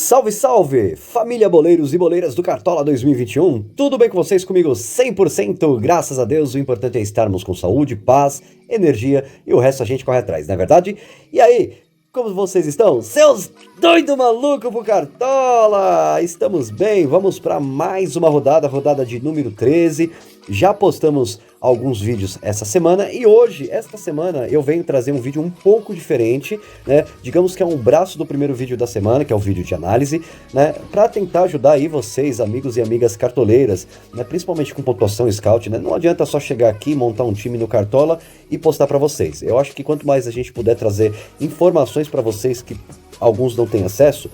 Salve, salve! Família boleiros e boleiras do Cartola 2021, tudo bem com vocês? Comigo 100%, graças a Deus. O importante é estarmos com saúde, paz, energia e o resto a gente corre atrás, não é verdade? E aí, como vocês estão? Seus doido maluco pro Cartola! Estamos bem, vamos para mais uma rodada de número 13. Já postamos alguns vídeos essa semana e hoje, esta semana, eu venho trazer um vídeo um pouco diferente, né? Digamos que é um braço do primeiro vídeo da semana, que é o vídeo de análise, né? Para tentar ajudar aí vocês, amigos e amigas cartoleiras, né? Principalmente com pontuação scout, né? Não adianta só chegar aqui, montar um time no Cartola e postar para vocês. Eu acho que quanto mais a gente puder trazer informações para vocês que alguns não têm acesso,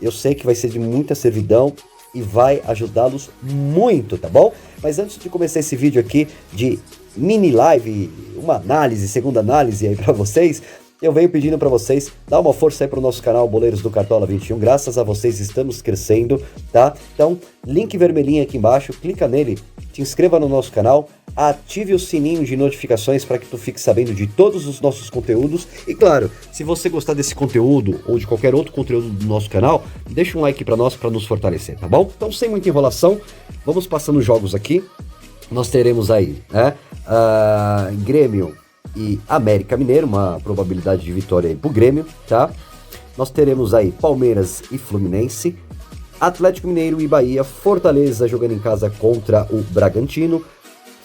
eu sei que vai ser de muita servidão e vai ajudá-los muito, tá bom? Mas antes de começar esse vídeo aqui de mini live, uma análise, segunda análise aí pra vocês, eu venho pedindo pra vocês dar uma força aí pro nosso canal Boleiros do Cartola 21, graças a vocês estamos crescendo, tá? Então, link vermelhinho aqui embaixo, clica nele, te inscreva no nosso canal, ative o sininho de notificações para que tu fique sabendo de todos os nossos conteúdos. E claro, se você gostar desse conteúdo ou de qualquer outro conteúdo do nosso canal, deixa um like para nós, para nos fortalecer, tá bom? Então, sem muita enrolação, vamos passando jogos aqui. Nós teremos aí, né, Grêmio e América Mineiro, uma probabilidade de vitória aí pro Grêmio, tá? Nós teremos aí Palmeiras e Fluminense, Atlético Mineiro e Bahia, Fortaleza jogando em casa contra o Bragantino,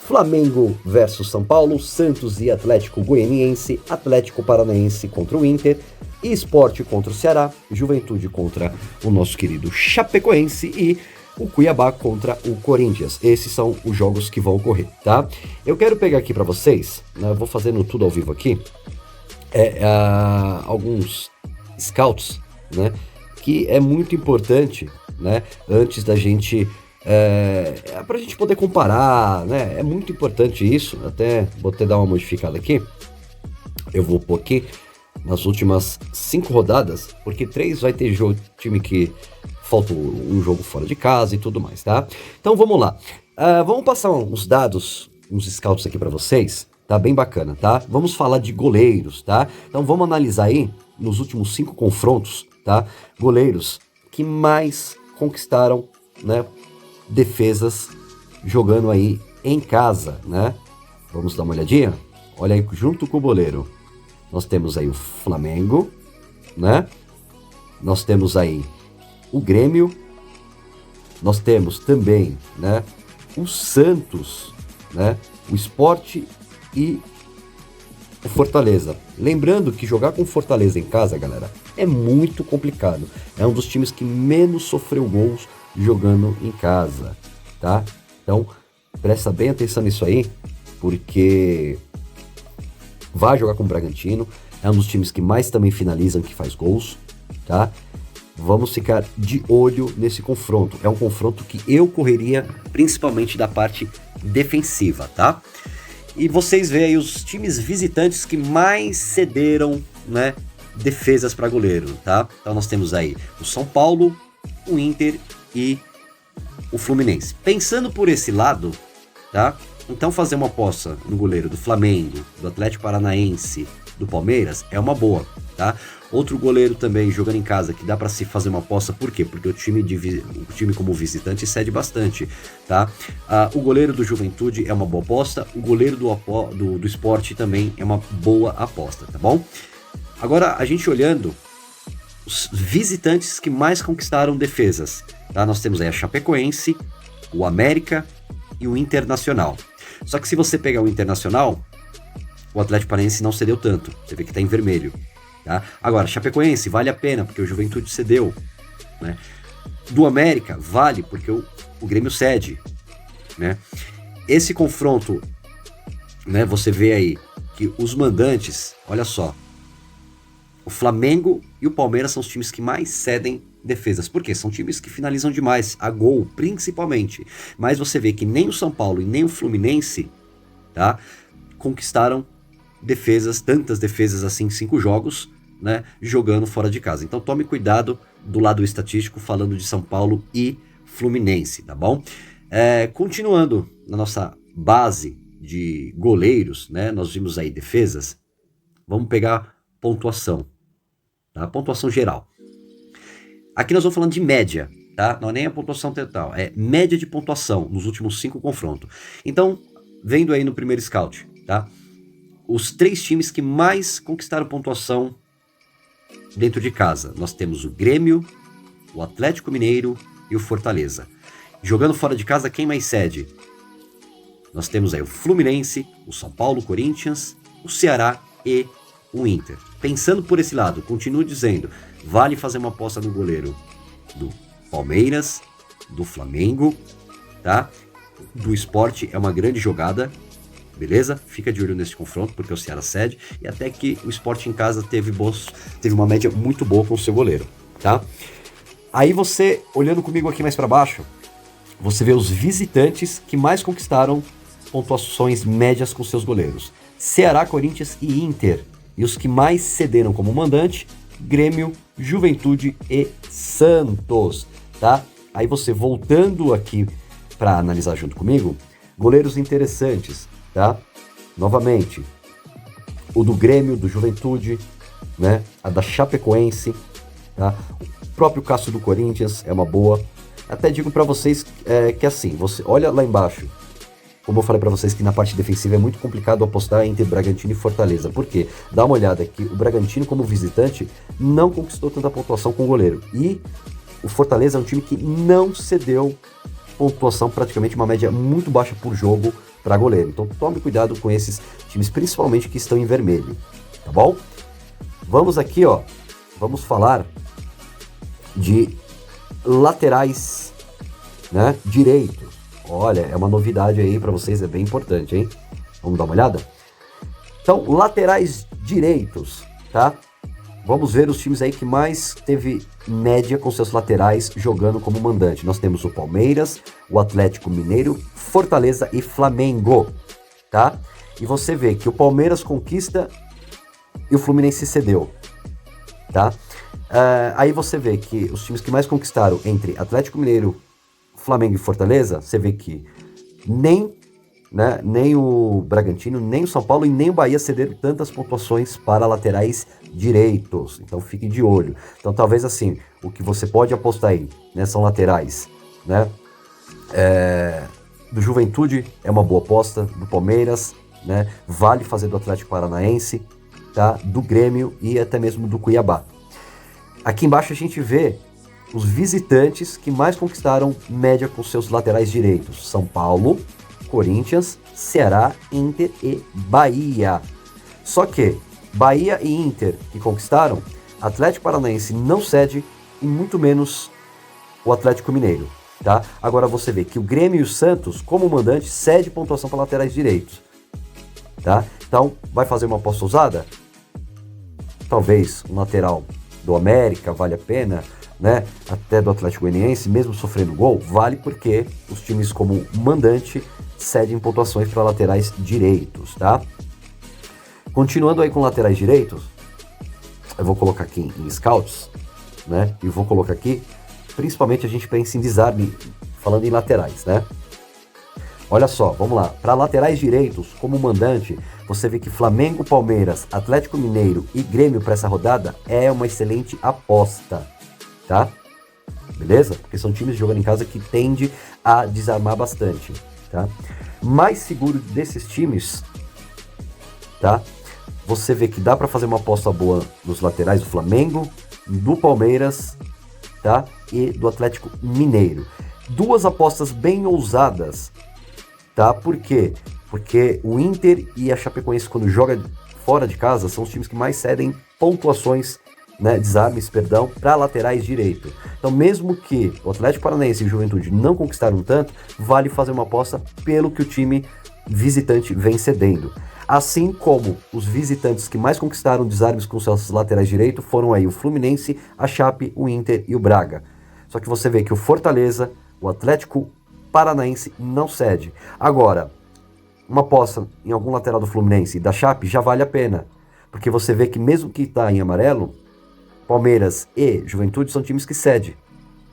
Flamengo versus São Paulo, Santos e Atlético Goianiense, Atlético Paranaense contra o Inter, Sport contra o Ceará, Juventude contra o nosso querido Chapecoense e o Cuiabá contra o Corinthians. Esses são os jogos que vão ocorrer, tá? Eu quero pegar aqui para vocês, né, eu vou fazendo tudo ao vivo aqui, alguns scouts, né, que é muito importante, né, antes da gente... pra gente poder comparar, né? É muito importante isso. Até vou até dar uma modificada aqui. Eu vou pôr aqui nas últimas 5 rodadas, porque 3 vai ter time que falta um jogo fora de casa e tudo mais, tá? Então vamos lá. Vamos passar uns dados, uns scouts aqui para vocês, tá? Bem bacana, tá? Vamos falar de goleiros, tá? Então vamos analisar aí nos últimos 5 confrontos, tá? Goleiros que mais conquistaram, né, defesas jogando aí em casa, né? Vamos dar uma olhadinha? Olha aí, junto com o goleiro, nós temos aí o Flamengo, né? Nós temos aí o Grêmio, nós temos também, né, o Santos, né, o Sport e o Fortaleza. Lembrando que jogar com Fortaleza em casa, galera, é muito complicado. É um dos times que menos sofreu gols jogando em casa, tá? Então, presta bem atenção nisso aí, porque vai jogar com o Bragantino, é um dos times que mais também finalizam, que faz gols, tá? Vamos ficar de olho nesse confronto. É um confronto que eu correria principalmente da parte defensiva, tá? E vocês veem aí os times visitantes que mais cederam, né, defesas para goleiro, tá? Então nós temos aí o São Paulo, o Inter e o Fluminense. Pensando por esse lado, tá? Então fazer uma aposta no goleiro do Flamengo, do Atlético Paranaense, do Palmeiras é uma boa, tá? Outro goleiro também jogando em casa que dá para se fazer uma aposta, por quê? Porque o time como visitante cede bastante, tá? O goleiro do Juventude é uma boa aposta, o goleiro do Sport também é uma boa aposta, tá bom? Agora a gente olhando os visitantes que mais conquistaram defesas, tá? Nós temos aí a Chapecoense, o América e o Internacional. Só que se você pegar o Internacional, o Atlético Paranaense não cedeu tanto, você vê que tá em vermelho, tá? Agora, Chapecoense vale a pena, porque o Juventude cedeu, né? Do América vale, porque o Grêmio cede, né? Esse confronto, né, você vê aí que os mandantes, olha só, o Flamengo e o Palmeiras são os times que mais cedem defesas. Por quê? São times que finalizam demais, a gol principalmente. Mas você vê que nem o São Paulo e nem o Fluminense, tá, conquistaram defesas, tantas defesas assim em 5 jogos, né, jogando fora de casa. Então tome cuidado do lado estatístico falando de São Paulo e Fluminense, tá bom? Continuando na nossa base de goleiros, né, nós vimos aí defesas, vamos pegar pontuação, tá? Pontuação geral. Aqui nós vamos falando de média, tá? Não é nem a pontuação total, é média de pontuação nos últimos 5 confrontos. Então, vendo aí no primeiro scout, tá? Os 3 times que mais conquistaram pontuação dentro de casa. Nós temos o Grêmio, o Atlético Mineiro e o Fortaleza. Jogando fora de casa, quem mais cede? Nós temos aí o Fluminense, o São Paulo, o Corinthians, o Ceará e o Inter. Pensando por esse lado, continuo dizendo, vale fazer uma aposta no goleiro do Palmeiras, do Flamengo, tá? Do Sport é uma grande jogada, beleza? Fica de olho nesse confronto, porque o Ceará cede, e até que o Sport em casa teve uma média muito boa com o seu goleiro, tá? Aí você, olhando comigo aqui mais para baixo, você vê os visitantes que mais conquistaram pontuações médias com seus goleiros. Ceará, Corinthians e Inter. E os que mais cederam como mandante, Grêmio, Juventude e Santos, tá? Aí você, voltando aqui para analisar junto comigo, goleiros interessantes, tá? Novamente, o do Grêmio, do Juventude, né? A da Chapecoense, tá? O próprio Cássio do Corinthians é uma boa. Até digo para vocês que assim, você olha lá embaixo, como eu falei para vocês que na parte defensiva é muito complicado apostar entre Bragantino e Fortaleza. Por quê? Dá uma olhada que o Bragantino, como visitante, não conquistou tanta pontuação com o goleiro. E o Fortaleza é um time que não cedeu pontuação, praticamente uma média muito baixa por jogo para goleiro. Então tome cuidado com esses times, principalmente que estão em vermelho, tá bom? Vamos aqui, ó, vamos falar de laterais, né, direitos. Olha, é uma novidade aí para vocês, é bem importante, hein? Vamos dar uma olhada? Então, laterais direitos, tá? Vamos ver os times aí que mais teve média com seus laterais jogando como mandante. Nós temos o Palmeiras, o Atlético Mineiro, Fortaleza e Flamengo, tá? E você vê que o Palmeiras conquista e o Fluminense cedeu, tá? Aí você vê que os times que mais conquistaram entre Atlético Mineiro, Flamengo e Fortaleza, você vê que nem o Bragantino, nem o São Paulo e nem o Bahia cederam tantas pontuações para laterais direitos. Então fique de olho. Então talvez assim, o que você pode apostar aí, né, são laterais, né? Do Juventude é uma boa aposta, do Palmeiras, né? Vale fazer do Atlético Paranaense, tá? Do Grêmio e até mesmo do Cuiabá. Aqui embaixo a gente vê os visitantes que mais conquistaram média com seus laterais direitos. São Paulo, Corinthians, Ceará, Inter e Bahia. Só que Bahia e Inter que conquistaram, Atlético Paranaense não cede e muito menos o Atlético Mineiro, tá? Agora você vê que o Grêmio e o Santos, como mandante, cede pontuação para laterais direitos, tá? Então, vai fazer uma aposta ousada? Talvez um lateral do América vale a pena, né? Até do Atlético Goianiense, mesmo sofrendo gol, vale porque os times como mandante cedem pontuações para laterais direitos, tá? Continuando aí com laterais direitos, eu vou colocar aqui em scouts, né? E vou colocar aqui, principalmente a gente pensa em desarme, falando em laterais, né? Olha só, vamos lá. Para laterais direitos, como mandante, você vê que Flamengo, Palmeiras, Atlético Mineiro e Grêmio para essa rodada é uma excelente aposta, tá? Beleza? Porque são times jogando em casa que tende a desarmar bastante, tá? Mais seguro desses times, tá? Você vê que dá para fazer uma aposta boa nos laterais do Flamengo, do Palmeiras, tá? E do Atlético Mineiro. Duas apostas bem ousadas, tá? Por quê? Porque o Inter e a Chapecoense, quando joga fora de casa, são os times que mais cedem pontuações, né, desarmes, perdão, para laterais direito. Então, mesmo que o Atlético Paranaense e o Juventude não conquistaram tanto, vale fazer uma aposta pelo que o time visitante vem cedendo. Assim como os visitantes que mais conquistaram desarmes com seus laterais direito foram aí o Fluminense, a Chape, o Inter e o Braga. Só que você vê que o Fortaleza, o Atlético Paranaense não cede. Agora, uma aposta em algum lateral do Fluminense e da Chape já vale a pena, porque você vê que mesmo que está em amarelo, Palmeiras e Juventude são times que cedem,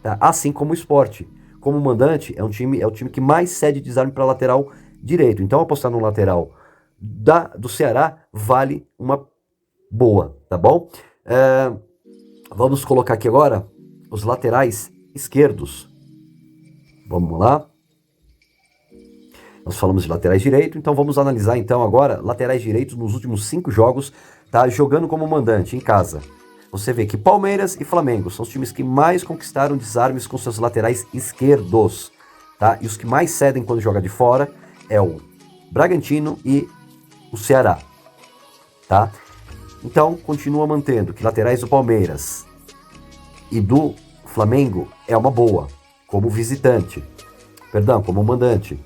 tá? Assim como o Sport. Como mandante, é o time que mais cede desarme para lateral direito. Então, apostar no lateral do Ceará vale uma boa, tá bom? Vamos colocar aqui agora os laterais esquerdos. Vamos lá. Nós falamos de laterais direito, então vamos analisar então agora laterais direitos nos últimos 5 jogos, tá? Jogando como mandante em casa. Você vê que Palmeiras e Flamengo são os times que mais conquistaram desarmes com seus laterais esquerdos, tá? E os que mais cedem quando joga de fora é o Bragantino e o Ceará, tá? Então, continua mantendo que laterais do Palmeiras e do Flamengo é uma boa, como visitante. Perdão, como mandante.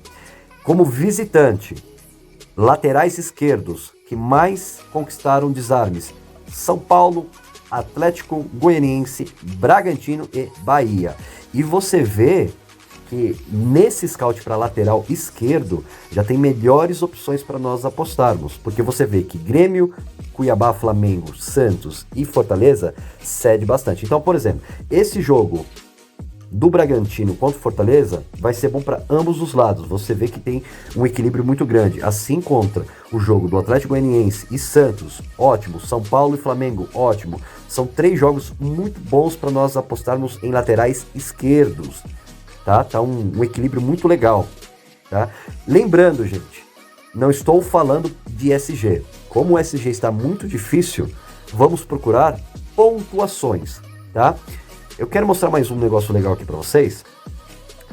Como visitante, laterais esquerdos que mais conquistaram desarmes: São Paulo, Atlético Goianiense, Bragantino e Bahia. E você vê que nesse scout para lateral esquerdo já tem melhores opções para nós apostarmos, porque você vê que Grêmio, Cuiabá, Flamengo, Santos e Fortaleza cede bastante. Então, por exemplo, esse jogo do Bragantino contra o Fortaleza vai ser bom para ambos os lados. Você vê que tem um equilíbrio muito grande. Assim contra o jogo do Atlético Goianiense e Santos, ótimo. São Paulo e Flamengo, ótimo. São 3 jogos muito bons para nós apostarmos em laterais esquerdos. Tá um equilíbrio muito legal. Tá? Lembrando, gente, não estou falando de SG. Como o SG está muito difícil, vamos procurar pontuações, tá? Eu quero mostrar mais um negócio legal aqui para vocês,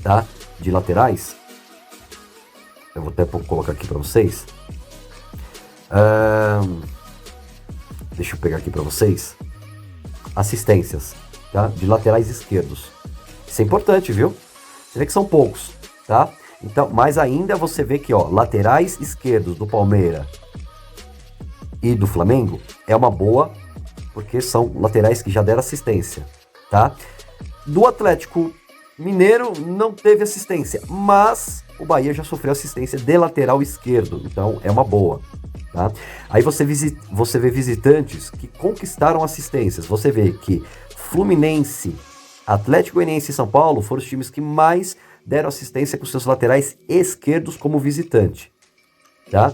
tá? De laterais. Eu vou até colocar aqui para vocês. Deixa eu pegar aqui para vocês. Assistências, tá? De laterais esquerdos. Isso é importante, viu? Você vê que são poucos, tá? Então, mas ainda você vê que, ó, laterais esquerdos do Palmeiras e do Flamengo é uma boa, porque são laterais que já deram assistência. Tá? Do Atlético Mineiro não teve assistência, mas o Bahia já sofreu assistência de lateral esquerdo, então é uma boa. Tá? Aí você vê visitantes que conquistaram assistências. Você vê que Fluminense, Atlético Goianiense e São Paulo foram os times que mais deram assistência com seus laterais esquerdos como visitante. Tá?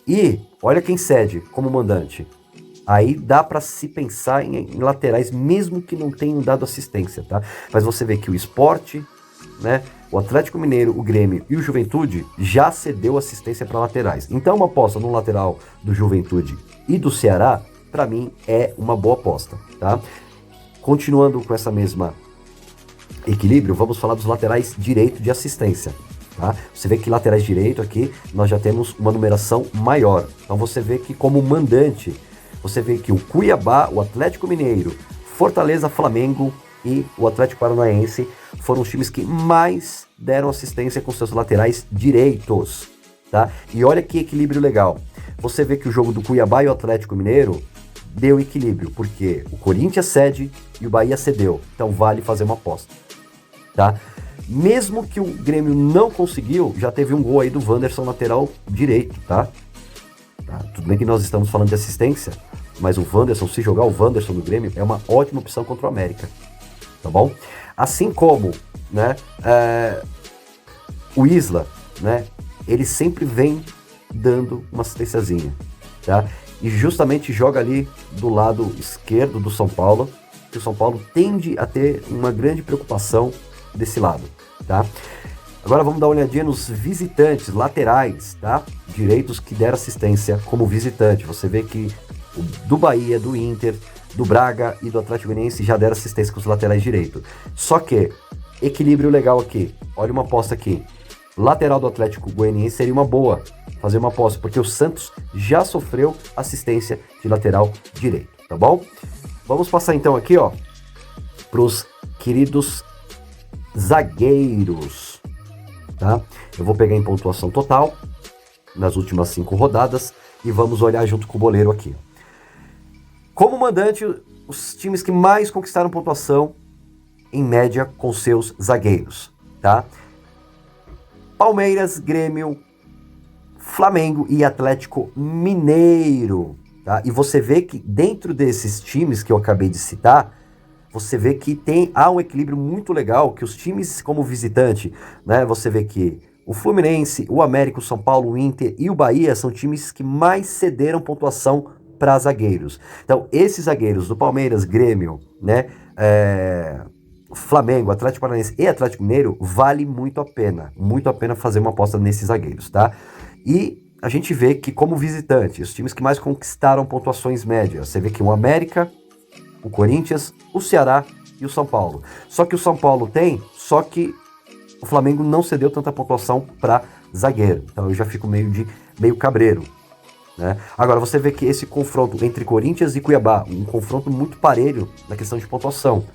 E olha quem cede como mandante. Aí dá para se pensar em laterais, mesmo que não tenham dado assistência, tá? Mas você vê que o Sport, né, o Atlético Mineiro, o Grêmio e o Juventude já cedeu assistência para laterais. Então uma aposta no lateral do Juventude e do Ceará, para mim, é uma boa aposta, tá? Continuando com essa mesma equilíbrio, vamos falar dos laterais direito de assistência. Tá? Você vê que laterais direito aqui, nós já temos uma numeração maior. Então você vê que como mandante, você vê que o Cuiabá, o Atlético Mineiro, Fortaleza, Flamengo e o Atlético Paranaense foram os times que mais deram assistência com seus laterais direitos, tá? E olha que equilíbrio legal. Você vê que o jogo do Cuiabá e o Atlético Mineiro deu equilíbrio, porque o Corinthians cede e o Bahia cedeu. Então vale fazer uma aposta, tá? Mesmo que o Grêmio não conseguiu, já teve um gol aí do Wanderson, lateral direito, tá? Tudo bem que nós estamos falando de assistência, mas o Wanderson, se jogar o Wanderson no Grêmio, é uma ótima opção contra o América, tá bom? Assim como, né, o Isla, né, ele sempre vem dando uma assistênciazinha, tá? E justamente joga ali do lado esquerdo do São Paulo, que o São Paulo tende a ter uma grande preocupação desse lado, tá? Agora vamos dar uma olhadinha nos visitantes, laterais, tá? Direitos que deram assistência como visitante. Você vê que do Bahia, do Inter, do Braga e do Atlético Goianiense já deram assistência com os laterais direitos. Só que, equilíbrio legal aqui. Olha uma aposta aqui. Lateral do Atlético Goianiense seria uma boa fazer uma aposta, porque o Santos já sofreu assistência de lateral direito, tá bom? Vamos passar então aqui, ó, pros queridos zagueiros. Tá? Eu vou pegar em pontuação total nas últimas 5 rodadas e vamos olhar junto com o boleiro aqui. Como mandante, os times que mais conquistaram pontuação em média com seus zagueiros, tá? Palmeiras, Grêmio, Flamengo e Atlético Mineiro, tá? E você vê que dentro desses times que eu acabei de citar, você vê que há um equilíbrio muito legal, que os times como visitante, né, você vê que o Fluminense, o América, o São Paulo, o Inter e o Bahia são times que mais cederam pontuação para zagueiros. Então, esses zagueiros do Palmeiras, Grêmio, né, Flamengo, Atlético Paranaense e Atlético Mineiro, vale muito a pena fazer uma aposta nesses zagueiros, tá? E a gente vê que como visitante, os times que mais conquistaram pontuações médias, você vê que o América, o Corinthians, o Ceará e o São Paulo. Só que o São Paulo tem, só que o Flamengo não cedeu tanta pontuação para zagueiro. Então eu já fico meio cabreiro. Né? Agora você vê que esse confronto entre Corinthians e Cuiabá, um confronto muito parelho na questão de pontuação.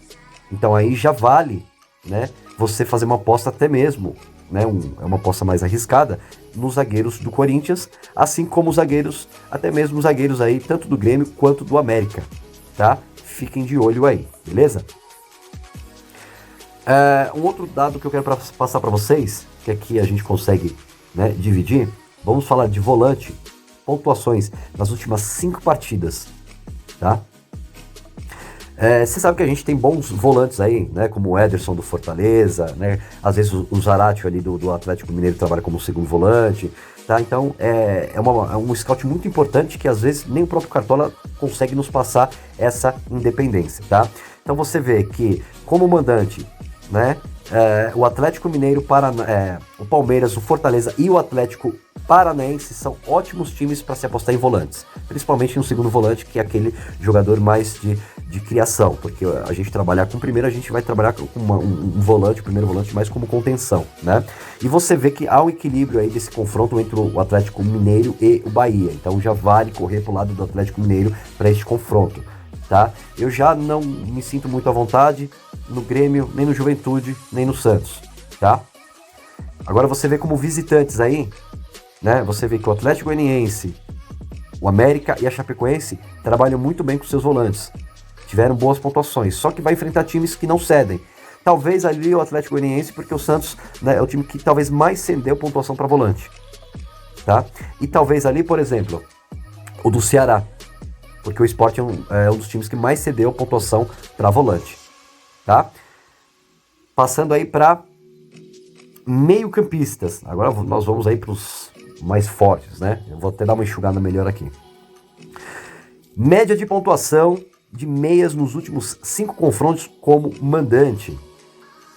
Então aí já vale, né, você fazer uma aposta até mesmo, né, é uma aposta mais arriscada, nos zagueiros do Corinthians, assim como os zagueiros, até mesmo os zagueiros aí, tanto do Grêmio quanto do América, tá? Fiquem de olho aí, beleza? Um outro dado que eu quero passar para vocês, que aqui a gente consegue, né, dividir, vamos falar de volante, pontuações nas últimas 5 partidas, tá? Você sabe que a gente tem bons volantes aí, né? Como o Ederson do Fortaleza, né? Às vezes o Zaratio ali do Atlético Mineiro trabalha como segundo volante, tá? Então é um scout muito importante que às vezes nem o próprio Cartola consegue nos passar essa independência, tá? Então você vê que como mandante, né? O Atlético Mineiro, o Palmeiras, o Fortaleza e o Atlético Paranaense são ótimos times para se apostar em volantes, principalmente no segundo volante, que é aquele jogador mais de criação, porque a gente trabalhar com o primeiro, a gente vai trabalhar com um volante, o primeiro volante mais como contenção, né? E você vê que há um equilíbrio aí desse confronto entre o Atlético Mineiro e o Bahia, então já vale correr pro lado do Atlético Mineiro para este confronto, tá? Eu já não me sinto muito à vontade no Grêmio, nem no Juventude, nem no Santos, tá? Agora você vê como visitantes aí, né? Você vê que o Atlético Goianiense, o América e a Chapecoense trabalham muito bem com seus volantes. Tiveram boas pontuações, só que vai enfrentar times que não cedem. Talvez ali o Atlético Goianiense, porque o Santos, né, é o time que talvez mais cedeu pontuação para volante, tá? E talvez ali, por exemplo, o do Ceará, porque o Sport é um dos times que mais cedeu pontuação para volante, tá? Passando aí para meio-campistas. Agora nós vamos aí para os mais fortes, né? Eu vou até dar uma enxugada melhor aqui. Média de pontuação de meias nos últimos 5 confrontos como mandante,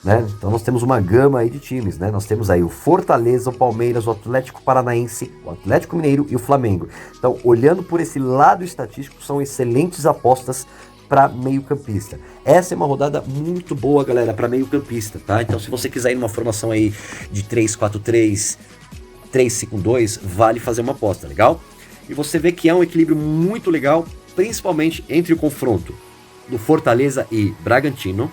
né? Então nós temos uma gama aí de times, né? Nós temos aí o Fortaleza, o Palmeiras, o Atlético Paranaense, o Atlético Mineiro e o Flamengo. Então, olhando por esse lado estatístico, são excelentes apostas para meio-campista. Essa é uma rodada muito boa, galera, para meio-campista, tá? Então, se você quiser ir numa formação aí de 3-4-3, 3-5-2, vale fazer uma aposta, legal? E você vê que é um equilíbrio muito legal, principalmente entre o confronto do Fortaleza e Bragantino,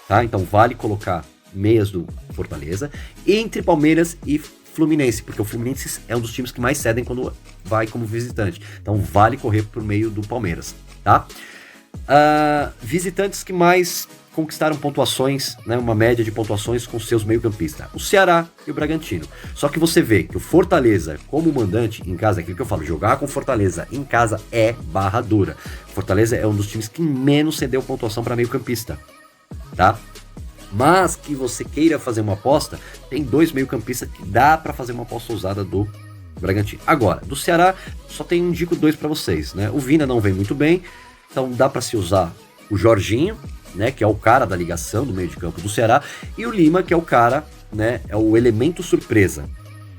tá? Então vale colocar meias do Fortaleza, entre Palmeiras e Fluminense, porque o Fluminense é um dos times que mais cedem quando vai como visitante. Então vale correr por meio do Palmeiras, tá? Visitantes que mais conquistaram pontuações, né, uma média de pontuações com seus meio-campistas, o Ceará e o Bragantino. Só que você vê que o Fortaleza, como mandante em casa, aquilo que eu falo, jogar com Fortaleza em casa é barra dura. Fortaleza é um dos times que menos cedeu pontuação para meio-campista, tá? Mas que você queira fazer uma aposta, tem 2 meio-campistas que dá para fazer uma aposta ousada do Bragantino. Agora, do Ceará, só tem indico 2 para vocês, né? O Vina não vem muito bem, então dá para se usar o Jorginho, né, que é o cara da ligação do meio de campo do Ceará, e o Lima, que é o cara, né, é o elemento surpresa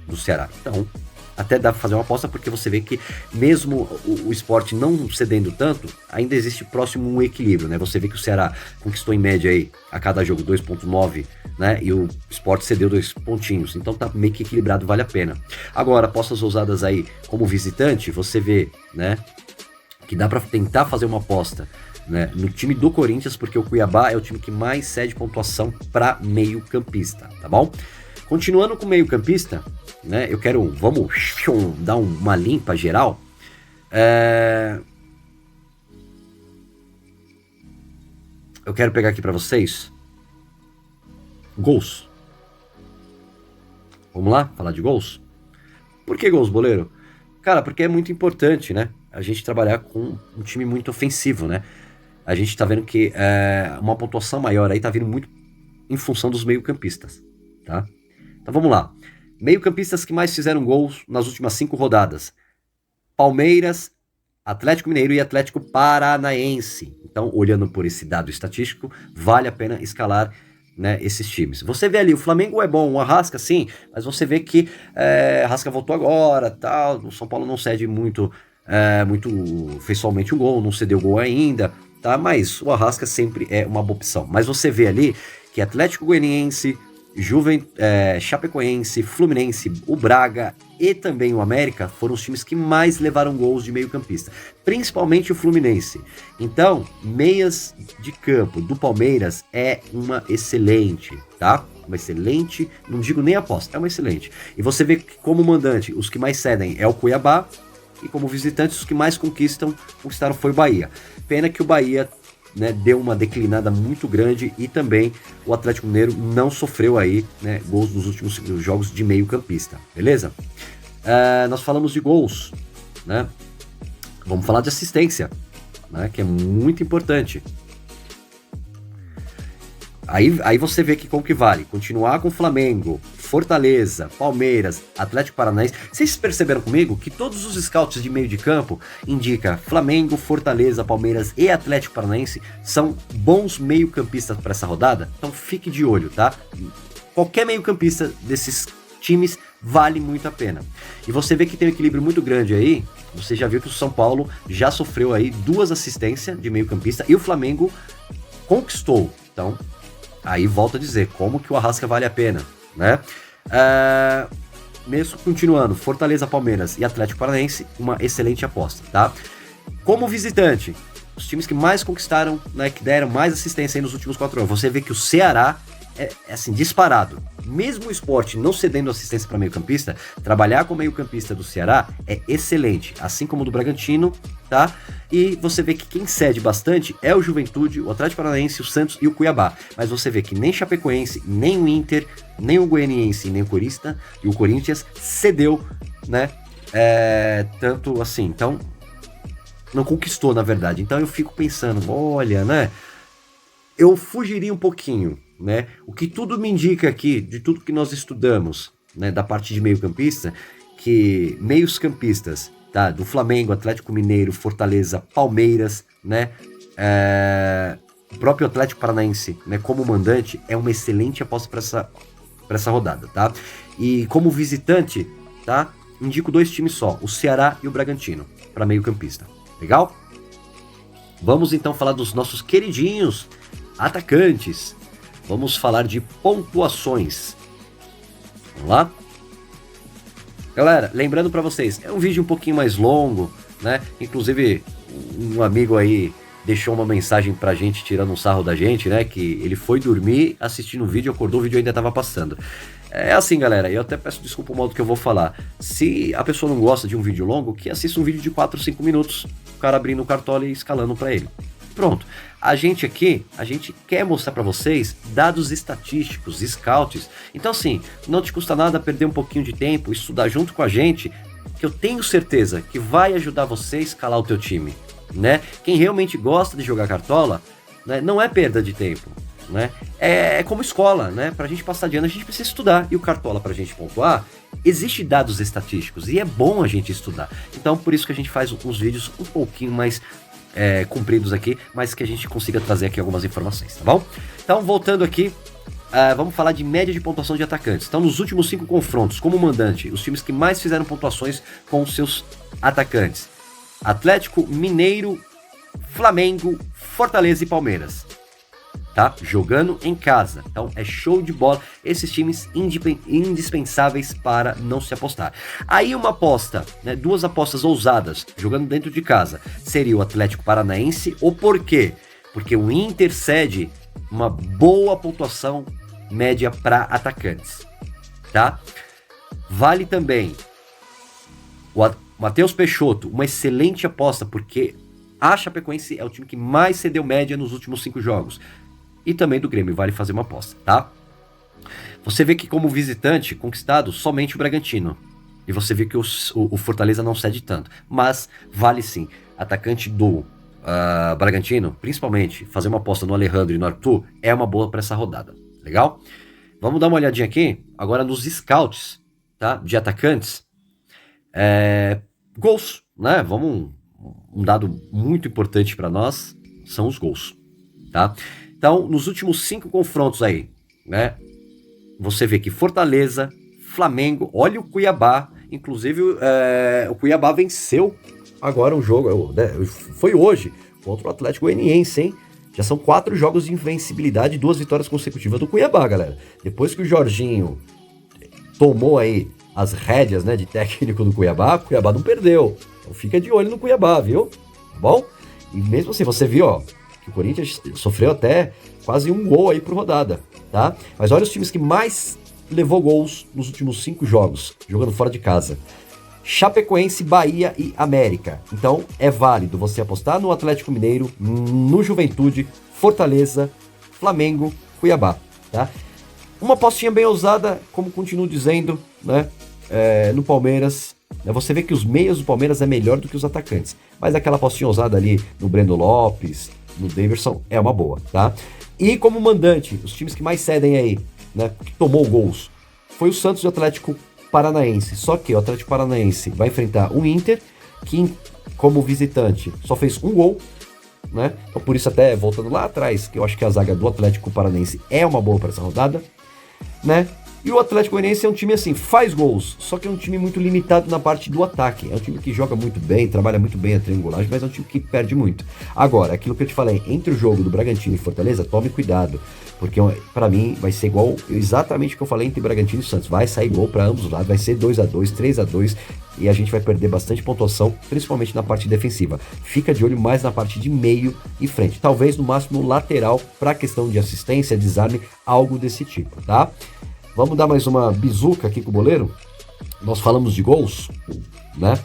do Ceará. Então, até dá pra fazer uma aposta, porque você vê que mesmo o Sport não cedendo tanto, ainda existe próximo um equilíbrio, né? Você vê que o Ceará conquistou em média aí, a cada jogo 2.9, né? E o Sport cedeu 2 pontinhos, então tá meio que equilibrado, vale a pena. Agora, apostas ousadas aí, como visitante, você vê, né, que dá pra tentar fazer uma aposta, né, no time do Corinthians, porque o Cuiabá é o time que mais cede pontuação para meio-campista, tá bom? Continuando com meio-campista, né, vamos dar uma limpa geral. Eu quero pegar aqui para vocês gols. Vamos lá, falar de gols? Por que gols, boleiro? Cara, porque é muito importante, né, a gente trabalhar com um time muito ofensivo, né? A gente tá vendo que uma pontuação maior aí tá vindo muito em função dos meio-campistas, tá? Então vamos lá. Meio-campistas que mais fizeram gols nas últimas 5 rodadas. Palmeiras, Atlético Mineiro e Atlético Paranaense. Então, olhando por esse dado estatístico, vale a pena escalar, né, esses times. Você vê ali, o Flamengo é bom, o Arrasca sim, mas você vê que Arrasca voltou agora, tal, o São Paulo não cede muito, fez somente um gol, não cedeu gol ainda, tá? Mas o Arrasca sempre é uma boa opção. Mas você vê ali que Atlético Goianiense, Chapecoense, Fluminense, o Braga e também o América foram os times que mais levaram gols de meio campista, principalmente o Fluminense. Então, meias de campo do Palmeiras é uma excelente, tá? Uma excelente, não digo nem aposta, é uma excelente. E você vê que como mandante, os que mais cedem é o Cuiabá, e como visitantes, os que mais conquistaram foi o Bahia. Pena que o Bahia, né, deu uma declinada muito grande e também o Atlético Mineiro não sofreu aí, né, gols nos últimos jogos de meio campista, beleza? Nós falamos de gols, né? Vamos falar de assistência, né, que é muito importante. Aí você vê que como que vale continuar com Flamengo, Fortaleza, Palmeiras, Atlético Paranaense. Vocês perceberam comigo que todos os scouts de meio de campo indica Flamengo, Fortaleza, Palmeiras e Atlético Paranaense são bons meio-campistas para essa rodada? Então fique de olho, tá? Qualquer meio-campista desses times vale muito a pena. E você vê que tem um equilíbrio muito grande aí. Você já viu que o São Paulo já sofreu aí 2 assistências de meio-campista e o Flamengo conquistou. Então, aí volto a dizer, como que o Arrasca vale a pena, né? Mesmo continuando, Fortaleza, Palmeiras e Atlético Paranaense, uma excelente aposta, tá? Como visitante, os times que mais conquistaram, né, que deram mais assistência aí nos últimos 4 anos, você vê que o Ceará é assim, disparado. Mesmo o Sport não cedendo assistência para meio-campista, trabalhar com meio-campista do Ceará é excelente, assim como o do Bragantino, tá? E você vê que quem cede bastante é o Juventude, o Atlético Paranaense, o Santos e o Cuiabá. Mas você vê que nem Chapecoense, nem o Inter, nem o Goianiense, nem o Corista e o Corinthians cedeu, né? Tanto assim, então não conquistou, na verdade. Então eu fico pensando, olha, né? Eu fugiria um pouquinho, né? O que tudo me indica aqui, de tudo que nós estudamos, né, da parte de meio-campista, que meios-campistas, tá? Do Flamengo, Atlético Mineiro, Fortaleza, Palmeiras, né? O próprio Atlético Paranaense, né, como mandante, é uma excelente aposta para essa rodada, tá? E como visitante, tá? Indico 2 times só, o Ceará e o Bragantino, para meio-campista. Legal? Vamos então falar dos nossos queridinhos atacantes. Vamos falar de pontuações. Vamos lá? Galera, lembrando para vocês, é um vídeo um pouquinho mais longo, né? Inclusive, um amigo aí deixou uma mensagem pra gente, tirando um sarro da gente, né? Que ele foi dormir assistindo o vídeo, acordou, o vídeo ainda tava passando. É assim, galera, eu até peço desculpa o modo que eu vou falar. Se a pessoa não gosta de um vídeo longo, que assista um vídeo de 4, 5 minutos, o cara abrindo o cartola e escalando para ele. Pronto. A gente aqui, a gente quer mostrar para vocês dados estatísticos, scouts. Então assim, não te custa nada perder um pouquinho de tempo, estudar junto com a gente, que eu tenho certeza que vai ajudar você a escalar o teu time, né? Quem realmente gosta de jogar cartola, né, não é perda de tempo, né? É como escola, né? Pra gente passar de ano a gente precisa estudar, e o cartola pra gente pontuar, existe dados estatísticos e é bom a gente estudar. Então por isso que a gente faz uns vídeos um pouquinho mais compridos aqui, mas que a gente consiga trazer aqui algumas informações, tá bom? Então, voltando aqui, vamos falar de média de pontuação de atacantes. Então, nos últimos 5 confrontos, como mandante, os times que mais fizeram pontuações com os seus atacantes: Atlético, Mineiro, Flamengo, Fortaleza e Palmeiras. Tá? Jogando em casa. Então é show de bola. Esses times indispensáveis para não se apostar. Aí uma aposta, né, 2 apostas ousadas, jogando dentro de casa, seria o Atlético Paranaense. O porquê? Porque o Inter cede uma boa pontuação média para atacantes. Tá? Vale também o Matheus Peixoto, uma excelente aposta, porque a Chapecoense é o time que mais cedeu média nos últimos 5 jogos. E também do Grêmio, vale fazer uma aposta, tá? Você vê que como visitante, conquistado somente o Bragantino. E você vê que o Fortaleza não cede tanto. Mas vale sim, atacante do Bragantino, principalmente fazer uma aposta no Alejandro e no Arthur, é uma boa para essa rodada, legal? Vamos dar uma olhadinha aqui, agora nos scouts, tá? De atacantes. Gols, né? Vamos um dado muito importante para nós são os gols, tá? Então, nos últimos 5 confrontos aí, né? Você vê que Fortaleza, Flamengo, olha o Cuiabá, inclusive o Cuiabá venceu agora um jogo, né, foi hoje, contra o Atlético Goianiense, hein? Já são 4 jogos de invencibilidade e 2 vitórias consecutivas do Cuiabá, galera. Depois que o Jorginho tomou aí as rédeas, né, de técnico do Cuiabá, o Cuiabá não perdeu. Então fica de olho no Cuiabá, viu? Tá bom? E mesmo assim, você viu, ó, que o Corinthians sofreu até quase um gol aí por rodada, tá? Mas olha os times que mais levou gols nos últimos 5 jogos, jogando fora de casa. Chapecoense, Bahia e América. Então é válido você apostar no Atlético Mineiro, no Juventude, Fortaleza, Flamengo, Cuiabá, tá? Uma apostinha bem ousada, como continuo dizendo, né? No Palmeiras. Você vê que os meios do Palmeiras é melhor do que os atacantes. Mas aquela apostinha ousada ali no Breno Lopes, no Daverson, é uma boa, tá? E como mandante, os times que mais cedem aí, né? Que tomou gols, foi o Santos e o Atlético Paranaense. Só que o Atlético Paranaense vai enfrentar o Inter, que como visitante só fez um gol, né? Então por isso até voltando lá atrás, que eu acho que a zaga do Atlético Paranaense é uma boa para essa rodada, né? E o Atlético Goianiense é um time assim, faz gols, só que é um time muito limitado na parte do ataque. É um time que joga muito bem, trabalha muito bem a triangulagem, mas é um time que perde muito. Agora, aquilo que eu te falei, entre o jogo do Bragantino e Fortaleza, tome cuidado, porque para mim vai ser igual exatamente o que eu falei entre Bragantino e Santos. Vai sair gol para ambos os lados, vai ser 2-2, 3-2 e a gente vai perder bastante pontuação, principalmente na parte defensiva. Fica de olho mais na parte de meio e frente, talvez no máximo lateral para questão de assistência, desarme, algo desse tipo, tá? Vamos dar mais uma bizuca aqui com o boleiro. Nós falamos de gols, né?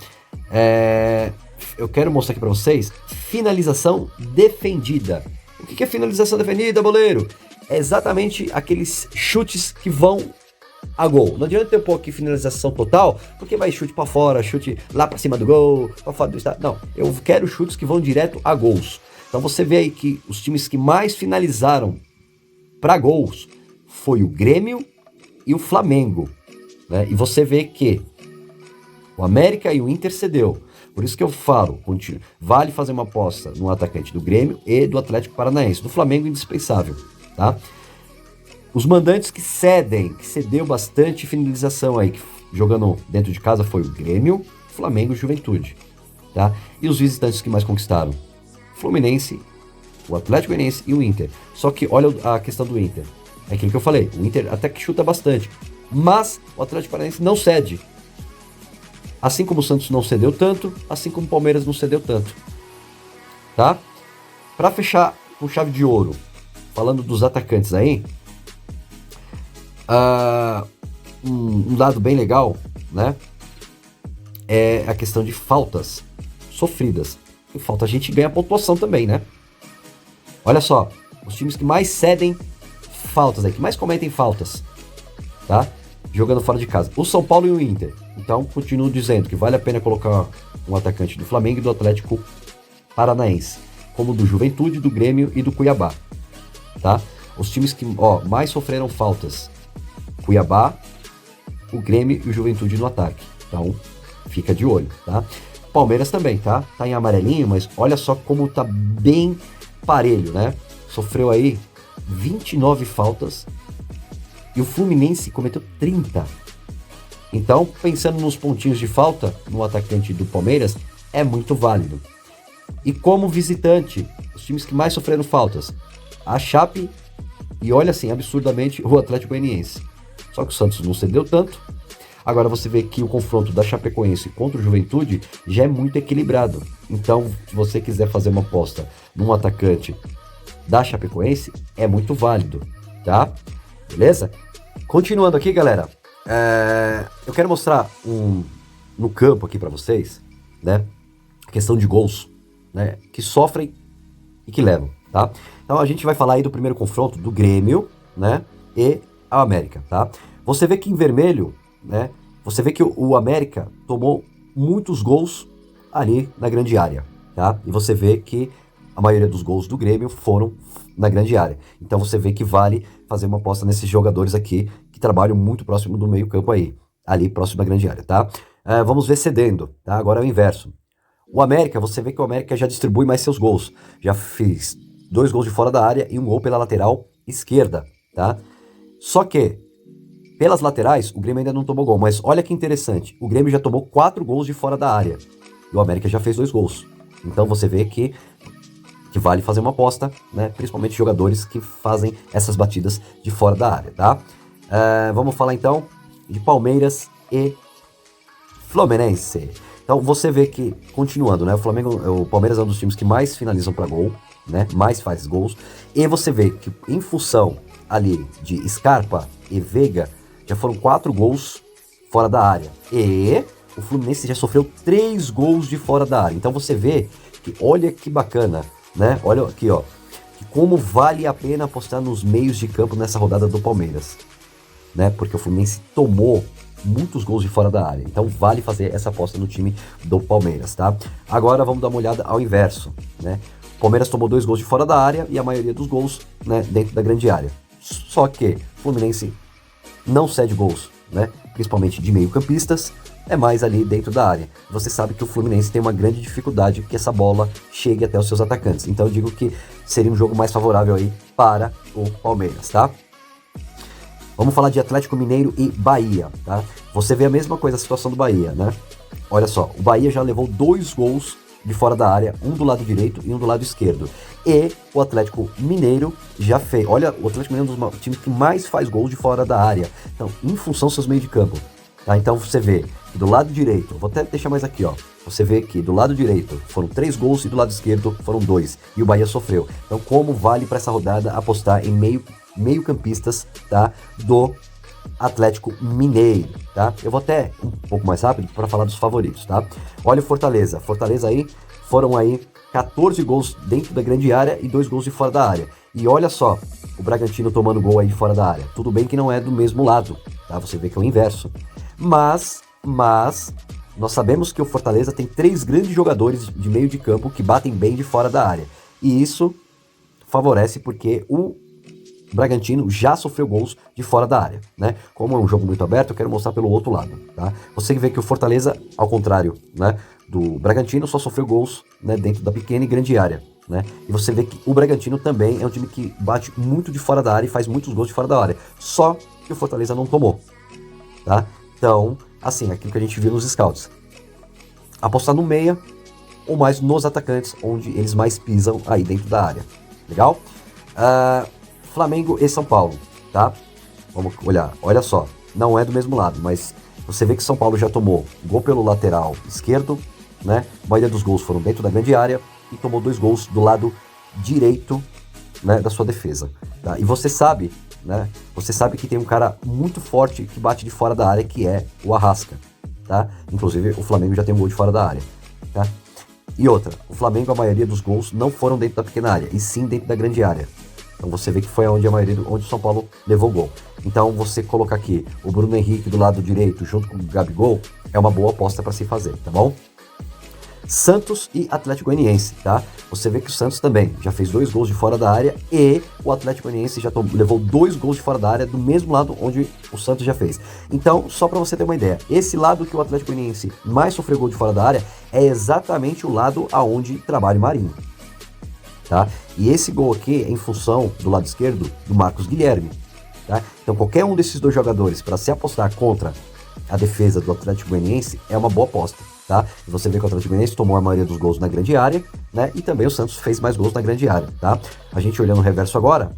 Eu quero mostrar aqui para vocês finalização defendida. O que é finalização defendida, boleiro? É exatamente aqueles chutes que vão a gol. Não adianta eu pôr aqui finalização total, porque vai chute para fora, chute lá para cima do gol, para fora do estádio. Não, eu quero chutes que vão direto a gols. Então você vê aí que os times que mais finalizaram para gols foi o Grêmio e o Flamengo, né? E você vê que o América e o Inter cedeu. Por isso que eu falo, vale fazer uma aposta no atacante do Grêmio e do Atlético Paranaense. Do Flamengo, indispensável, tá? Os mandantes que cedem, que cedeu bastante finalização aí, que jogando dentro de casa, foi o Grêmio, Flamengo e Juventude, tá? E os visitantes que mais conquistaram? Fluminense, o Atlético Goianiense e o Inter. Só que olha a questão do Inter. É aquilo que eu falei, o Inter até que chuta bastante, mas o Atlético Paranaense não cede. Assim como o Santos não cedeu tanto, assim como o Palmeiras não cedeu tanto, tá? Para fechar com chave de ouro, falando dos atacantes aí, um dado bem legal, né? É a questão de faltas sofridas. E falta a gente ganha pontuação também, né? Olha só, os times que mais cedem faltas aí, que mais cometem faltas, tá? Jogando fora de casa. O São Paulo e o Inter. Então, continuo dizendo que vale a pena colocar um atacante do Flamengo e do Atlético Paranaense, como do Juventude, do Grêmio e do Cuiabá, tá? Os times que mais sofreram faltas, Cuiabá, o Grêmio e o Juventude no ataque. Então, fica de olho, tá? Palmeiras também, tá? Tá em amarelinho, mas olha só como tá bem parelho, né? Sofreu aí 29 faltas e o Fluminense cometeu 30. Então, pensando nos pontinhos de falta no atacante do Palmeiras, é muito válido. E como visitante, os times que mais sofreram faltas, a Chape e olha assim, absurdamente, o Atlético Goianiense. Só que o Santos não cedeu tanto. Agora você vê que o confronto da Chapecoense contra o Juventude já é muito equilibrado. Então, se você quiser fazer uma aposta num atacante da Chapecoense, é muito válido, tá? Beleza? Continuando aqui, galera, eu quero mostrar no campo aqui para vocês, né? A questão de gols, né? Que sofrem e que levam, tá? Então a gente vai falar aí do primeiro confronto do Grêmio, né? E a América, tá? Você vê que em vermelho, né? Você vê que o América tomou muitos gols ali na grande área, tá? E você vê que a maioria dos gols do Grêmio foram na grande área. Então você vê que vale fazer uma aposta nesses jogadores aqui que trabalham muito próximo do meio campo aí, ali próximo da grande área, tá? Vamos ver cedendo, tá? Agora é o inverso. O América, você vê que o América já distribui mais seus gols. Já fez 2 gols de fora da área e um gol pela lateral esquerda, tá? Só que, pelas laterais, o Grêmio ainda não tomou gol. Mas olha que interessante, o Grêmio já tomou 4 gols de fora da área. E o América já fez 2 gols. Então você vê que vale fazer uma aposta, né? Principalmente jogadores que fazem essas batidas de fora da área, tá? Vamos falar então de Palmeiras e Fluminense. Então você vê que, continuando, né? O Palmeiras é um dos times que mais finalizam para gol, né? Mais faz gols. E você vê que em função ali de Scarpa e Veiga, já foram 4 gols fora da área. E o Fluminense já sofreu 3 gols de fora da área. Então você vê que, olha que bacana, né? Olha aqui, ó. Que como vale a pena apostar nos meios de campo nessa rodada do Palmeiras, né? Porque o Fluminense tomou muitos gols de fora da área. Então vale fazer essa aposta no time do Palmeiras, tá? Agora vamos dar uma olhada ao inverso, né? O Palmeiras tomou 2 gols de fora da área e a maioria dos gols, né, dentro da grande área. Só que o Fluminense não cede gols, né? Principalmente de meio-campistas, é mais ali dentro da área. Você sabe que o Fluminense tem uma grande dificuldade que essa bola chegue até os seus atacantes. Então eu digo que seria um jogo mais favorável aí para o Palmeiras, tá? Vamos falar de Atlético Mineiro e Bahia, tá? Você vê a mesma coisa, a situação do Bahia, né? Olha só, o Bahia já levou 2 gols de fora da área, um do lado direito e um do lado esquerdo. E o Atlético Mineiro já fez. Olha, o Atlético Mineiro é um dos times que mais faz gols de fora da área. Então, em função dos seus meios de campo. Tá? Então você vê que do lado direito, vou até deixar mais aqui, ó. Você vê que do lado direito foram 3 gols e do lado esquerdo foram 2. E o Bahia sofreu. Então, como vale para essa rodada apostar em meio-campistas, tá? Do Atlético Mineiro, tá? Eu vou até um pouco mais rápido para falar dos favoritos, tá? Olha o Fortaleza. Fortaleza aí, foram aí 14 gols dentro da grande área e 2 gols de fora da área. E olha só, o Bragantino tomando gol aí de fora da área. Tudo bem que não é do mesmo lado, tá? Você vê que é o inverso. Mas nós sabemos que o Fortaleza tem 3 grandes jogadores de meio de campo que batem bem de fora da área. E isso favorece porque o Bragantino já sofreu gols de fora da área, né? Como é um jogo muito aberto, eu quero mostrar pelo outro lado, tá? Você vê que o Fortaleza, ao contrário, né, do Bragantino, só sofreu gols, né, dentro da pequena e grande área, né? E você vê que o Bragantino também é um time que bate muito de fora da área e faz muitos gols de fora da área. Só que o Fortaleza não tomou, tá? Então, assim, aquilo que a gente viu nos scouts. Apostar no meia ou mais nos atacantes, onde eles mais pisam aí dentro da área. Legal? Flamengo e São Paulo, tá? Vamos olhar, olha só, não é do mesmo lado, mas você vê que São Paulo já tomou gol pelo lateral esquerdo, né? A maioria dos gols foram dentro da grande área e tomou 2 gols do lado direito, né, da sua defesa, tá? E você sabe, né? Você sabe que tem um cara muito forte que bate de fora da área, que é o Arrasca, tá? Inclusive o Flamengo já tem um gol de fora da área, tá? E outra, o Flamengo, a maioria dos gols não foram dentro da pequena área, e sim dentro da grande área. Então você vê que foi onde onde o São Paulo levou gol. Então você colocar aqui o Bruno Henrique do lado direito junto com o Gabigol é uma boa aposta para se fazer, tá bom? Santos e Atlético Goianiense, tá? Você vê que o Santos também já fez 2 gols de fora da área e o Atlético Goianiense já levou 2 gols de fora da área do mesmo lado onde o Santos já fez. Então, só para você ter uma ideia, esse lado que o Atlético Goianiense mais sofreu gol de fora da área é exatamente o lado aonde trabalha o Marinho. Tá? E esse gol aqui é em função do lado esquerdo do Marcos Guilherme, tá? Então qualquer um desses 2 jogadores para se apostar contra a defesa do Atlético Goianiense é uma boa aposta, tá? E você vê que o Atlético Goianiense tomou a maioria dos gols na grande área, né? E também o Santos fez mais gols na grande área, tá? A gente olhando o reverso agora,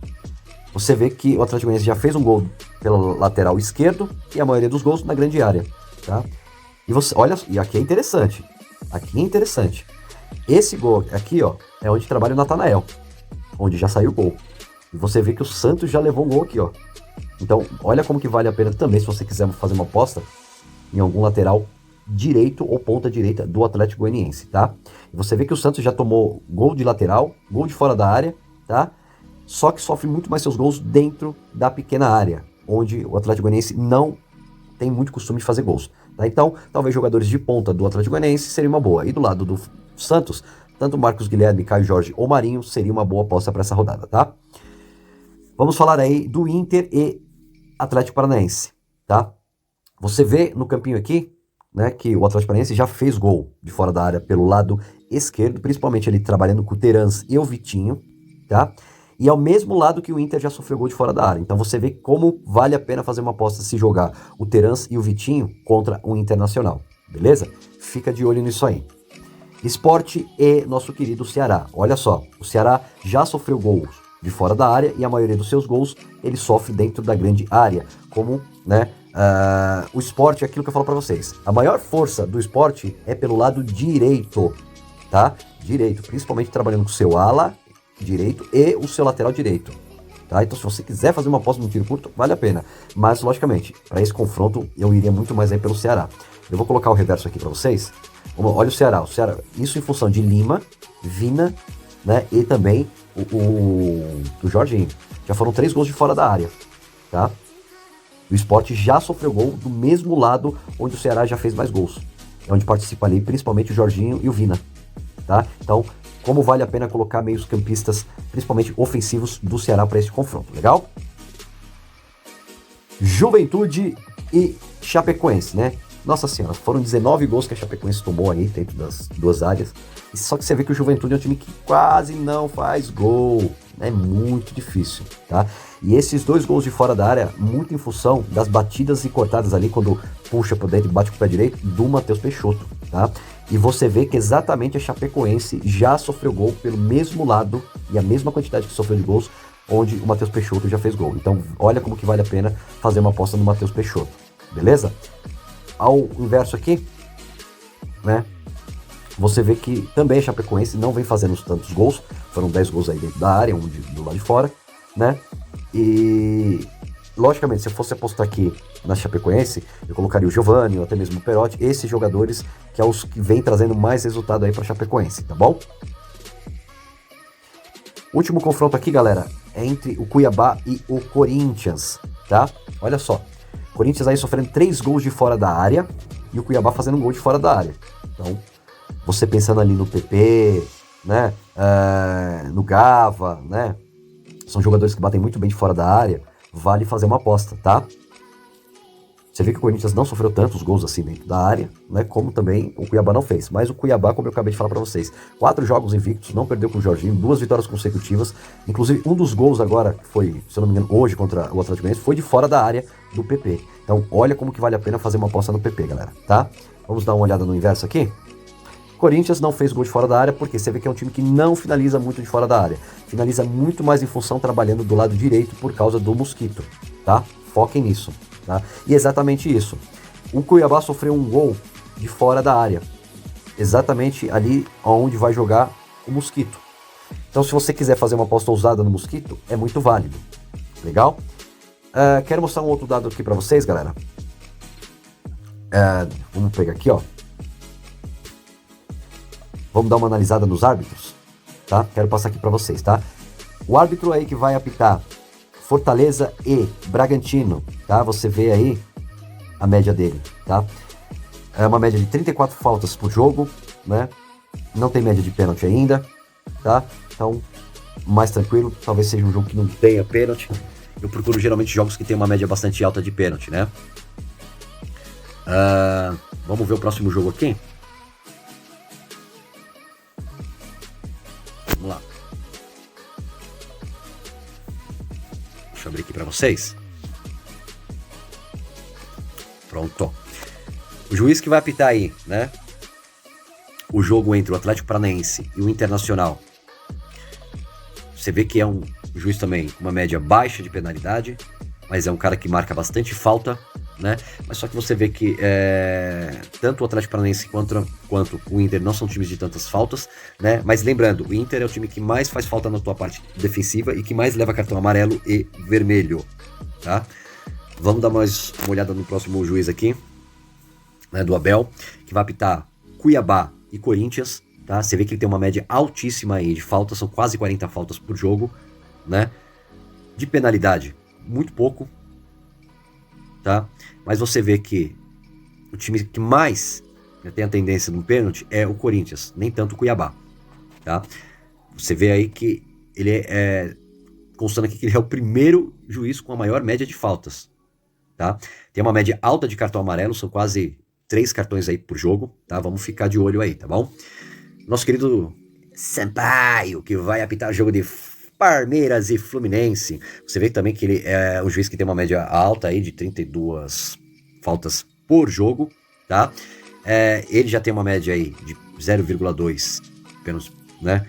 você vê que o Atlético Goianiense já fez um gol pelo lateral esquerdo e a maioria dos gols na grande área, tá? E você olha, e aqui é interessante. Aqui é interessante. Esse gol aqui, ó, é onde trabalha o Natanael, onde já saiu o gol. E você vê que o Santos já levou um gol aqui, ó. Então, olha como que vale a pena também, se você quiser fazer uma aposta em algum lateral direito ou ponta direita do Atlético Goianiense, tá? E você vê que o Santos já tomou gol de lateral, gol de fora da área, tá? Só que sofre muito mais seus gols dentro da pequena área, onde o Atlético Goianiense não tem muito costume de fazer gols, tá? Então, talvez jogadores de ponta do Atlético Goianiense seria uma boa. E do lado do Santos, tanto Marcos Guilherme, Caio Jorge ou Marinho seria uma boa aposta para essa rodada, tá? Vamos falar aí do Inter e Atlético Paranaense, tá? Você vê no campinho aqui né, que o Atlético Paranaense já fez gol de fora da área pelo lado esquerdo, principalmente ele trabalhando com o Terans e o Vitinho, tá? E é o mesmo lado que o Inter já sofreu gol de fora da área. Então você vê como vale a pena fazer uma aposta se jogar o Terans e o Vitinho contra o Internacional, beleza? Fica de olho nisso aí. Esporte e nosso querido Ceará. Olha só, o Ceará já sofreu gols de fora da área e a maioria dos seus gols ele sofre dentro da grande área, como, né, o Sport é aquilo que eu falo para vocês. A maior força do Sport é pelo lado direito, tá? Direito, principalmente trabalhando com o seu ala direito e o seu lateral direito. Tá? Então, se você quiser fazer uma aposta no tiro curto, vale a pena. Mas, logicamente, para esse confronto, eu iria muito mais aí pelo Ceará. Eu vou colocar o reverso aqui para vocês. Olha o Ceará. Isso em função de Lima, Vina, né? E também o Jorginho. Já foram 3 gols de fora da área. Tá? O Sport já sofreu gol do mesmo lado onde o Ceará já fez mais gols. É onde participa ali, principalmente o Jorginho e o Vina. Tá? Então, como vale a pena colocar meios campistas, principalmente ofensivos, do Ceará para esse confronto, legal? Juventude e Chapecoense, né? Nossa senhora, foram 19 gols que a Chapecoense tomou aí dentro das duas áreas. Só que você vê que o Juventude é um time que quase não faz gol. É muito difícil, tá? E esses 2 gols de fora da área, muito em função das batidas e cortadas ali, quando puxa por dentro e bate com o pé direito, do Matheus Peixoto, tá? E você vê que exatamente a Chapecoense já sofreu gol pelo mesmo lado e a mesma quantidade que sofreu de gols, onde o Matheus Peixoto já fez gol. Então, olha como que vale a pena fazer uma aposta no Matheus Peixoto, beleza? Ao inverso aqui, né? Você vê que também a Chapecoense não vem fazendo tantos gols. Foram 10 gols aí dentro da área, um do lado de fora, né? E, logicamente, se eu fosse apostar aqui na Chapecoense, eu colocaria o Giovani ou até mesmo o Perotti, esses jogadores que é os que vêm trazendo mais resultado aí para a Chapecoense, tá bom? Último confronto aqui, galera, é entre o Cuiabá e o Corinthians, tá? Olha só, Corinthians aí sofrendo 3 gols de fora da área e o Cuiabá fazendo um gol de fora da área. Então, você pensando ali no PP, né, no Gava, né, são jogadores que batem muito bem de fora da área, vale fazer uma aposta, tá? Você vê que o Corinthians não sofreu tantos gols assim dentro da área, né, como também o Cuiabá não fez. Mas o Cuiabá, como eu acabei de falar para vocês, 4 jogos invictos, não perdeu com o Jorginho, 2 vitórias consecutivas. Inclusive, um dos gols agora, que foi, se eu não me engano, hoje contra o Atlético Mineiro, foi de fora da área do PP. Então, olha como que vale a pena fazer uma aposta no PP, galera, tá? Vamos dar uma olhada no inverso aqui? Corinthians não fez gol de fora da área, porque você vê que é um time que não finaliza muito de fora da área. Finaliza muito mais em função trabalhando do lado direito por causa do Mosquito, tá? Foquem nisso, tá? E exatamente isso. O Cuiabá sofreu um gol de fora da área. Exatamente ali onde vai jogar o Mosquito. Então, se você quiser fazer uma aposta ousada no Mosquito, é muito válido. Legal? Quero mostrar um outro dado aqui para vocês, galera. Vamos pegar aqui, ó. Vamos dar uma analisada nos árbitros, tá? Quero passar aqui para vocês, tá? O árbitro aí que vai apitar Fortaleza e Bragantino, tá? Você vê aí a média dele, tá? É uma média de 34 faltas por jogo, né? Não tem média de pênalti ainda, tá? Então, mais tranquilo, talvez seja um jogo que não tenha pênalti. Eu procuro geralmente jogos que tem uma média bastante alta de pênalti, né? Vamos ver o próximo jogo aqui? Vamos lá. Deixa eu abrir aqui para vocês. Pronto. O juiz que vai apitar aí, né? O jogo entre o Atlético Paranaense e o Internacional. Você vê que é um juiz também com uma média baixa de penalidade, mas é um cara que marca bastante falta, né? Mas só que você vê que tanto o Atlético Paranaense quanto o Inter não são times de tantas faltas, né? Mas lembrando, o Inter é o time que mais faz falta na tua parte defensiva e que mais leva cartão amarelo e vermelho, tá? Vamos dar mais uma olhada no próximo juiz aqui, né, do Abel, que vai apitar Cuiabá e Corinthians, tá? Você vê que ele tem uma média altíssima aí de faltas, são quase 40 faltas por jogo, né? De penalidade, muito pouco, tá? Mas você vê que o time que mais tem a tendência no pênalti é o Corinthians, nem tanto o Cuiabá, tá? Você vê aí que ele constando aqui que ele é o primeiro juiz com a maior média de faltas, tá? Tem uma média alta de cartão amarelo, são quase 3 cartões aí por jogo, tá? Vamos ficar de olho aí, tá bom? Nosso querido Sampaio, que vai apitar jogo de Palmeiras e Fluminense. Você vê também que ele é um juiz que tem uma média alta aí de 32 faltas por jogo, tá? Ele já tem uma média aí de 0,2 pênaltis, né?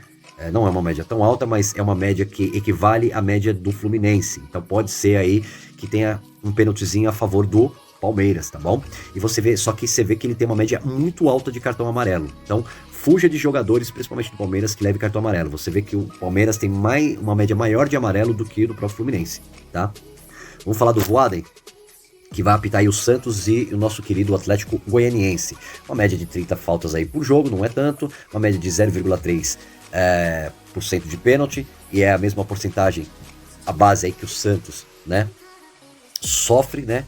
Não é uma média tão alta, mas é uma média que equivale à média do Fluminense. Então pode ser aí que tenha um pênaltizinho a favor do Palmeiras, tá bom? E você vê, só que você vê que ele tem uma média muito alta de cartão amarelo. Então fuja de jogadores, principalmente do Palmeiras, que leve cartão amarelo. Você vê que o Palmeiras tem uma média maior de amarelo do que do próprio Fluminense, tá? Vamos falar do Voaden, que vai apitar aí o Santos e o nosso querido Atlético Goianiense. Uma média de 30 faltas aí por jogo, não é tanto. Uma média de 0,3% por cento de pênalti. E é a mesma porcentagem, a base aí que o Santos, né, sofre, né.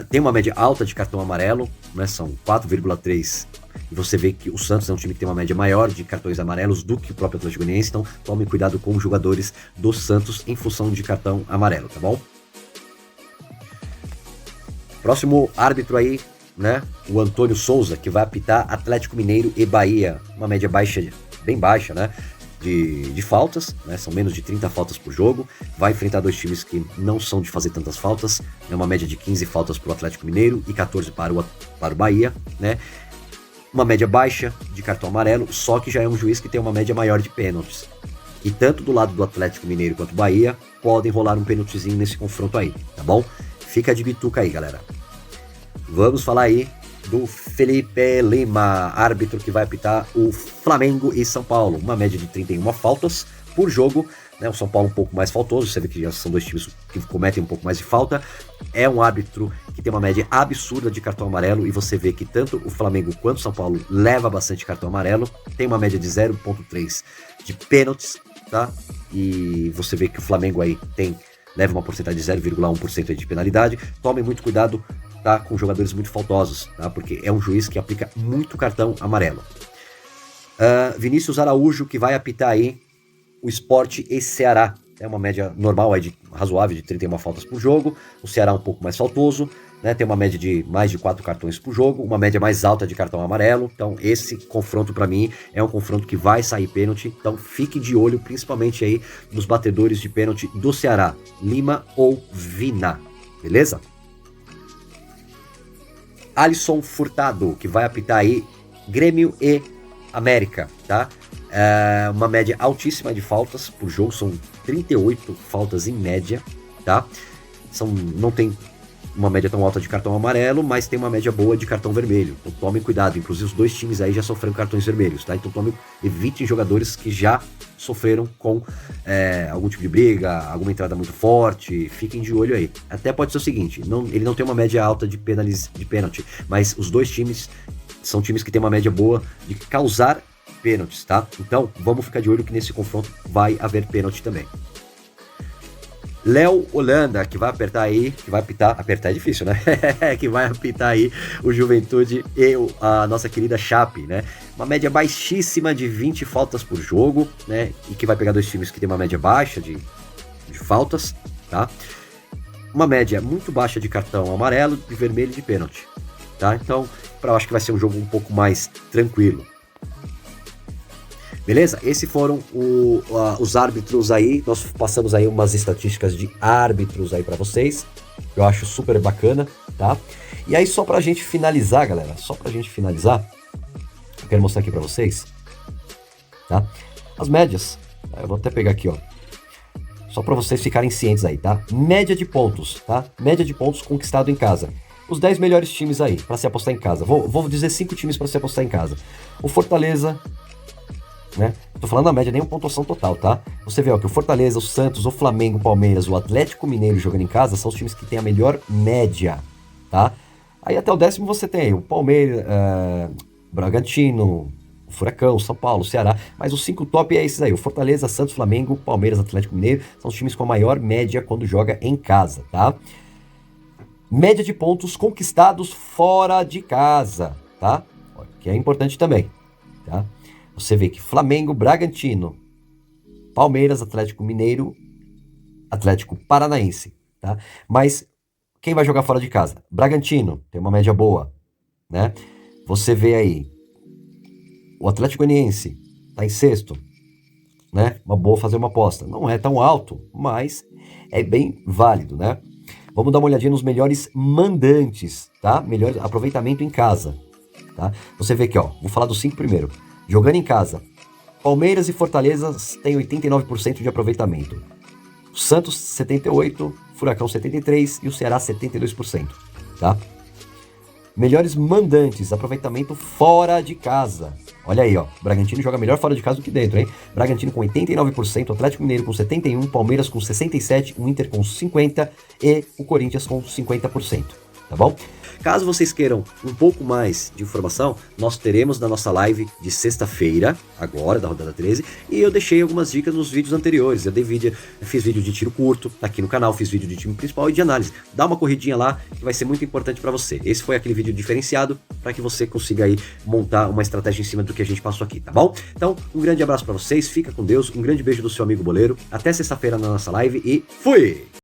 Tem uma média alta de cartão amarelo, né, são 4,3%. E você vê que o Santos é um time que tem uma média maior de cartões amarelos do que o próprio Atlético Goianiense. Então tome cuidado com os jogadores do Santos em função de cartão amarelo, tá bom? Próximo árbitro aí, né? O Antônio Souza, que vai apitar Atlético Mineiro e Bahia. Uma média baixa, bem baixa, né? De faltas, né? São menos de 30 faltas por jogo. Vai enfrentar dois times que não são de fazer tantas faltas. É uma média de 15 faltas para o Atlético Mineiro e 14 para o Bahia, né? Uma média baixa de cartão amarelo, só que já é um juiz que tem uma média maior de pênaltis. E tanto do lado do Atlético Mineiro quanto do Bahia podem rolar um pênaltizinho nesse confronto aí, tá bom? Fica de bituca aí, galera. Vamos falar aí do Felipe Lima, árbitro que vai apitar o Flamengo e São Paulo. Uma média de 31 faltas por jogo, né? O São Paulo um pouco mais faltoso, você vê que já são dois times que cometem um pouco mais de falta. É um árbitro que tem uma média absurda de cartão amarelo e você vê que tanto o Flamengo quanto o São Paulo leva bastante cartão amarelo. Tem uma média de 0,3 de pênaltis, tá? E você vê que o Flamengo aí leva uma porcentagem de 0,1% de penalidade. Tomem muito cuidado, tá, com jogadores muito faltosos, tá? Porque é um juiz que aplica muito cartão amarelo. Vinícius Araújo, que vai apitar aí o Sport e Ceará. É uma média normal, razoável, de 31 faltas por jogo. O Ceará um pouco mais faltoso, né? Tem uma média de mais de 4 cartões por jogo, uma média mais alta de cartão amarelo. Então esse confronto para mim é um confronto que vai sair pênalti. Então fique de olho, principalmente aí nos batedores de pênalti do Ceará, Lima ou Vina, beleza? Alisson Furtado, que vai apitar aí Grêmio e América, tá? Uma média altíssima de faltas por jogo, são 38 faltas em média, tá? Não tem uma média tão alta de cartão amarelo, mas tem uma média boa de cartão vermelho. Então tomem cuidado, inclusive os dois times aí já sofreram cartões vermelhos, tá? Então evitem jogadores que já sofreram com algum tipo de briga, alguma entrada muito forte, fiquem de olho aí. Até pode ser o seguinte, ele não tem uma média alta de pênalti, mas os dois times são times que tem uma média boa de causar pênaltis, tá? Então vamos ficar de olho que nesse confronto vai haver pênalti também. Léo Holanda, que vai apitar é difícil, né? Que vai apitar aí o Juventude e a nossa querida Chape, né? Uma média baixíssima de 20 faltas por jogo, né? E que vai pegar dois times que tem uma média baixa de faltas, tá? Uma média muito baixa de cartão amarelo, de vermelho e de pênalti, tá? Então, eu acho que vai ser um jogo um pouco mais tranquilo. Beleza? Esses foram os árbitros aí. Nós passamos aí umas estatísticas de árbitros aí pra vocês. Eu acho super bacana, tá? E aí só pra gente finalizar, galera. Eu quero mostrar aqui pra vocês, tá? As médias. Eu vou até pegar aqui, ó. Só pra vocês ficarem cientes aí, tá? Média de pontos, tá? Média de pontos conquistado em casa. Os 10 melhores times aí pra se apostar em casa. Vou dizer 5 times pra se apostar em casa. O Fortaleza, né? Tô falando a média, nem uma pontuação total, tá? Você vê, ó, que o Fortaleza, o Santos, o Flamengo, o Palmeiras, o Atlético Mineiro jogando em casa são os times que têm a melhor média, tá? Aí até o 10º você tem aí o Palmeiras, Bragantino, o Furacão, São Paulo, Ceará, mas os 5 top é esses aí, o Fortaleza, Santos, Flamengo, Palmeiras, Atlético Mineiro, são os times com a maior média quando joga em casa, tá? Média de pontos conquistados fora de casa, tá? Que é importante também, tá? Você vê que Flamengo, Bragantino, Palmeiras, Atlético Mineiro, Atlético Paranaense, tá? Mas quem vai jogar fora de casa? Bragantino, tem uma média boa, né? Você vê aí, o Atlético Goianiense tá em sexto, né? Uma boa fazer uma aposta. Não é tão alto, mas é bem válido, né? Vamos dar uma olhadinha nos melhores mandantes, tá? Melhor aproveitamento em casa, tá? Você vê aqui, ó, vou falar dos 5 primeiro. Jogando em casa, Palmeiras e Fortaleza têm 89% de aproveitamento. Santos 78%, Furacão 73% e o Ceará 72%, tá? Melhores mandantes, aproveitamento fora de casa. Olha aí, ó, Bragantino joga melhor fora de casa do que dentro, hein? Bragantino com 89%, Atlético Mineiro com 71%, Palmeiras com 67%, o Inter com 50% e o Corinthians com 50%, tá bom? Caso vocês queiram um pouco mais de informação, nós teremos na nossa live de sexta-feira, agora, da rodada 13, e eu deixei algumas dicas nos vídeos anteriores. Eu fiz vídeo de tiro curto aqui no canal, fiz vídeo de time principal e de análise. Dá uma corridinha lá que vai ser muito importante para você. Esse foi aquele vídeo diferenciado para que você consiga aí montar uma estratégia em cima do que a gente passou aqui, tá bom? Então, um grande abraço para vocês, fica com Deus, um grande beijo do seu amigo boleiro. Até sexta-feira na nossa live e fui!